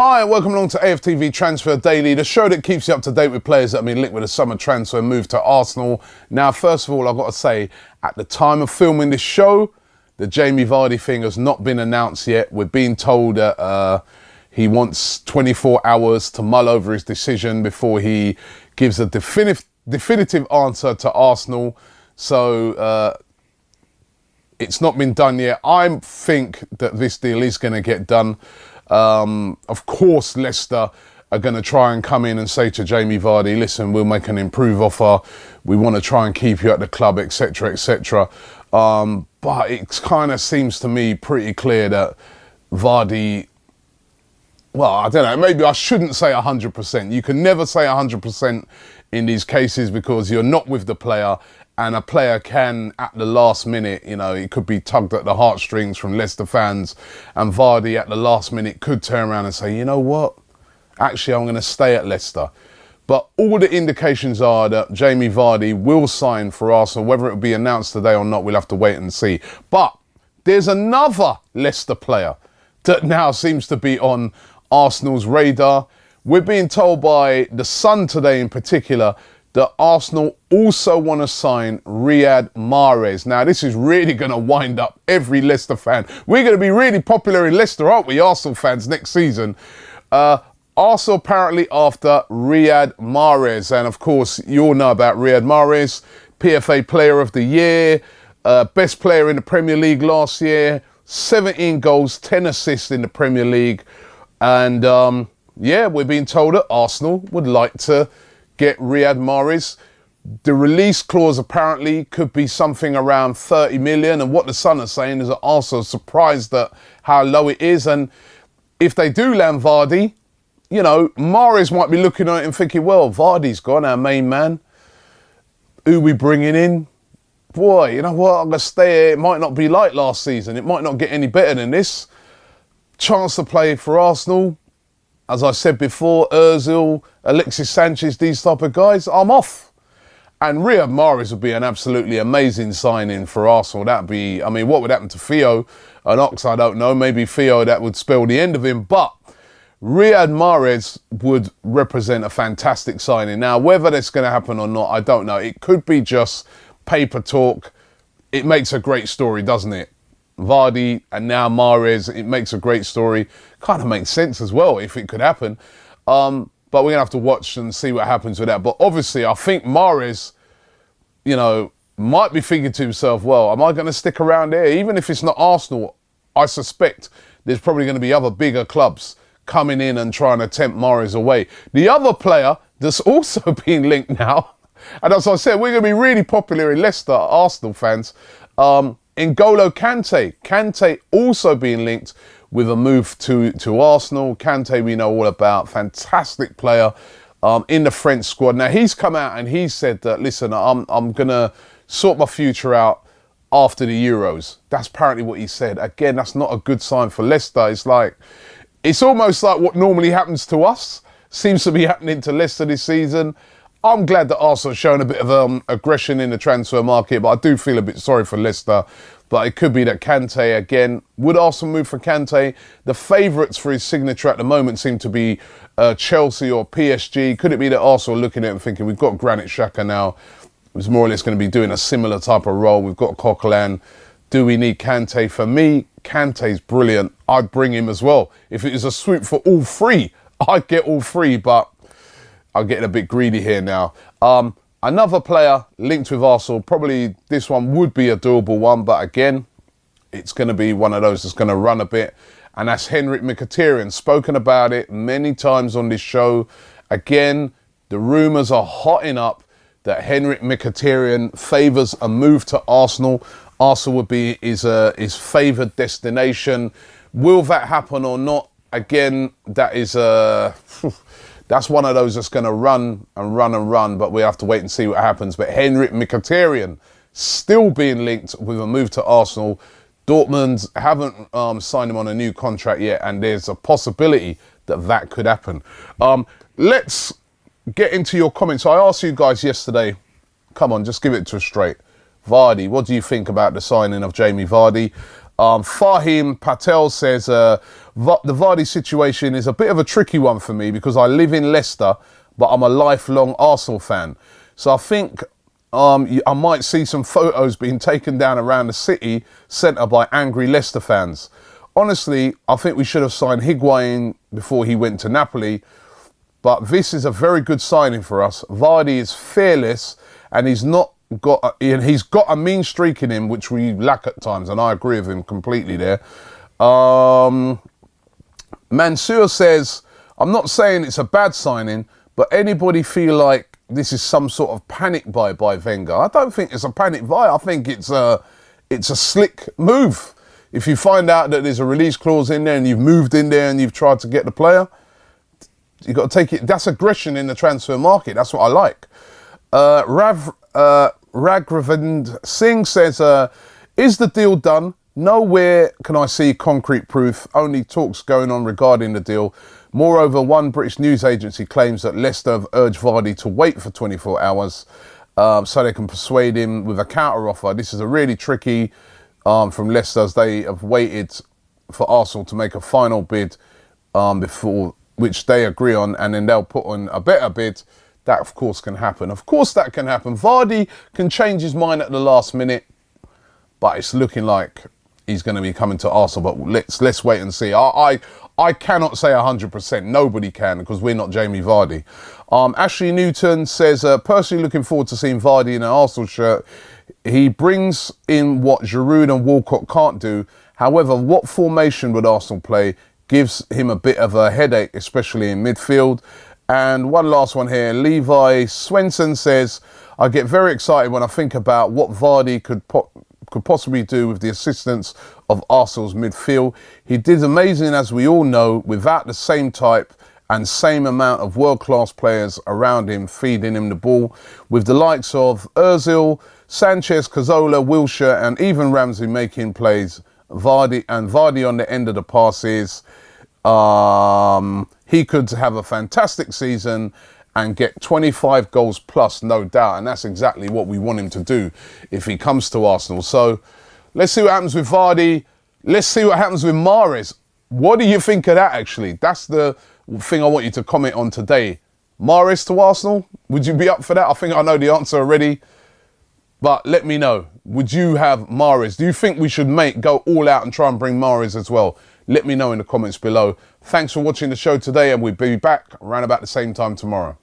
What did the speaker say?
Hi, welcome along to AFTV Transfer Daily, the show that keeps you up to date with players that have been linked with a summer transfer move to Arsenal. Now, first of all, I've got to say, at the time of filming this show, the Jamie Vardy thing has not been announced yet. We're being told that he wants 24 hours to mull over his decision before he gives a definitive answer to Arsenal. So it's not been done yet. I think that this deal is going to get done. Of course, Leicester are going to try and come in and say to Jamie Vardy, listen, we'll make an improved offer. We want to try and keep you at the club, etc., etc. But it kind of seems to me pretty clear that Vardy, well, I don't know, maybe I shouldn't say 100%. You can never say 100% in these cases because you're not with the player. And a player can, at the last minute, you know, it could be tugged at the heartstrings from Leicester fans. And Vardy, at the last minute, could turn around and say, you know what? Actually, I'm going to stay at Leicester. But all the indications are that Jamie Vardy will sign for Arsenal. Whether it will be announced today or not, we'll have to wait and see. But there's another Leicester player that now seems to be on Arsenal's radar. We're being told by The Sun today in particular that Arsenal also want to sign Riyad Mahrez. Now, this is really going to wind up every Leicester fan. We're going to be really popular in Leicester, aren't we, Arsenal fans, next season? Arsenal apparently after Riyad Mahrez. And, of course, you all know about Riyad Mahrez, PFA Player of the Year, best player in the Premier League last year, 17 goals, 10 assists in the Premier League. And, yeah, we're being told that Arsenal would like to get Riyad Mahrez. The release clause apparently could be something around 30 million. And what the Sun are saying is that Arsenal are surprised at how low it is. And if they do land Vardy, you know, Mahrez might be looking at it and thinking, well, Vardy's gone, our main man. Who we bringing in? Boy, you know what? I'm going to stay here. It might not be like last season. It might not get any better than this. Chance to play for Arsenal. As I said before, Ozil, Alexis Sanchez, these type of guys, I'm off. And Riyad Mahrez would be an absolutely amazing signing for Arsenal. That'd be, I mean, what would happen to Theo and Ox? I don't know. Maybe Theo, that would spell the end of him. But Riyad Mahrez would represent a fantastic signing. Now, whether that's going to happen or not, I don't know. It could be just paper talk. It makes a great story, doesn't it? Vardy and now Mahrez, it makes a great story. Kind of makes sense as well if it could happen. But we're going to have to watch and see what happens with that. But obviously, I think Mahrez, you know, might be thinking to himself, well, am I going to stick around here? Even if it's not Arsenal, I suspect there's probably going to be other bigger clubs coming in and trying to tempt Mahrez away. The other player that's also being linked now, and as I said, we're going to be really popular in Leicester, Arsenal fans, N'Golo Kante. Kante also being linked with a move to Arsenal. Kante we know all about. Fantastic player in the French squad. Now, he's come out and he said that, listen, I'm going to sort my future out after the Euros. That's apparently what he said. Again, that's not a good sign for Leicester. It's almost like what normally happens to us seems to be happening to Leicester this season. I'm glad that Arsenal showing a bit of aggression in the transfer market, but I do feel a bit sorry for Leicester. But it could be that Kante, again, would Arsenal move for Kante? The favourites for his signature at the moment seem to be Chelsea or PSG. Could it be that Arsenal are looking at it and thinking, we've got Granit Xhaka now, who's more or less going to be doing a similar type of role. We've got Coquelin. Do we need Kante? For me, Kante's brilliant. I'd bring him as well. If it was a swoop for all three, I'd get all three, but I'm getting a bit greedy here now. Another player linked with Arsenal, probably this one would be a doable one, but again, it's going to be one of those that's going to run a bit. And that's Henrik Mkhitaryan. Spoken about it many times on this show. Again, the rumours are hotting up that Henrik Mkhitaryan favours a move to Arsenal. Arsenal would be his favoured destination. Will that happen or not? Again, that is that's one of those that's going to run and run and run, but we have to wait and see what happens. But Henrik Mkhitaryan still being linked with a move to Arsenal. Dortmund haven't signed him on a new contract yet, and there's a possibility that that could happen. Let's get into your comments. I asked you guys yesterday, come on, just give it to us straight. Vardy, what do you think about the signing of Jamie Vardy? Fahim Patel says, the Vardy situation is a bit of a tricky one for me because I live in Leicester, but I'm a lifelong Arsenal fan. So I think I might see some photos being taken down around the city centre by angry Leicester fans. Honestly, I think we should have signed Higuain before he went to Napoli, but this is a very good signing for us. Vardy is fearless and he's got a mean streak in him, which we lack at times, and I agree with him completely there. Mansour says, I'm not saying it's a bad signing, but anybody feel like this is some sort of panic buy by Wenger? I don't think it's a panic buy. I think it's a slick move. If you find out that there's a release clause in there and you've moved in there and you've tried to get the player, you've got to take it. That's aggression in the transfer market. That's what I like. Raghavind Singh says, is the deal done? Nowhere can I see concrete proof, only talks going on regarding the deal. Moreover, one British news agency claims that Leicester have urged Vardy to wait for 24 hours so they can persuade him with a counter offer. This is a really tricky from Leicester, as they have waited for Arsenal to make a final bid before which they agree on, and then they'll put on a better bid. That, of course, can happen. Of course, that can happen. Vardy can change his mind at the last minute, but it's looking like he's going to be coming to Arsenal. But let's wait and see. I cannot say 100%. Nobody can, because we're not Jamie Vardy. Ashley Newton says, personally looking forward to seeing Vardy in an Arsenal shirt. He brings in what Giroud and Walcott can't do. However, what formation would Arsenal play gives him a bit of a headache, especially in midfield. And one last one here. Levi Swenson says, I get very excited when I think about what Vardy could possibly do with the assistance of Arsenal's midfield. He did amazing, as we all know, without the same type and same amount of world-class players around him feeding him the ball. With the likes of Ozil, Sanchez, Cazorla, Wilshere and even Ramsey making plays, Vardy on the end of the passes, he could have a fantastic season and get 25 goals plus, no doubt. And that's exactly what we want him to do if he comes to Arsenal. So let's see what happens with Vardy. Let's see what happens with Mahrez. What do you think of that, actually? That's the thing I want you to comment on today. Mahrez to Arsenal? Would you be up for that? I think I know the answer already. But let me know. Would you have Mahrez? Do you think we should go all out and try and bring Mahrez as well? Let me know in the comments below. Thanks for watching the show today, and we'll be back around about the same time tomorrow.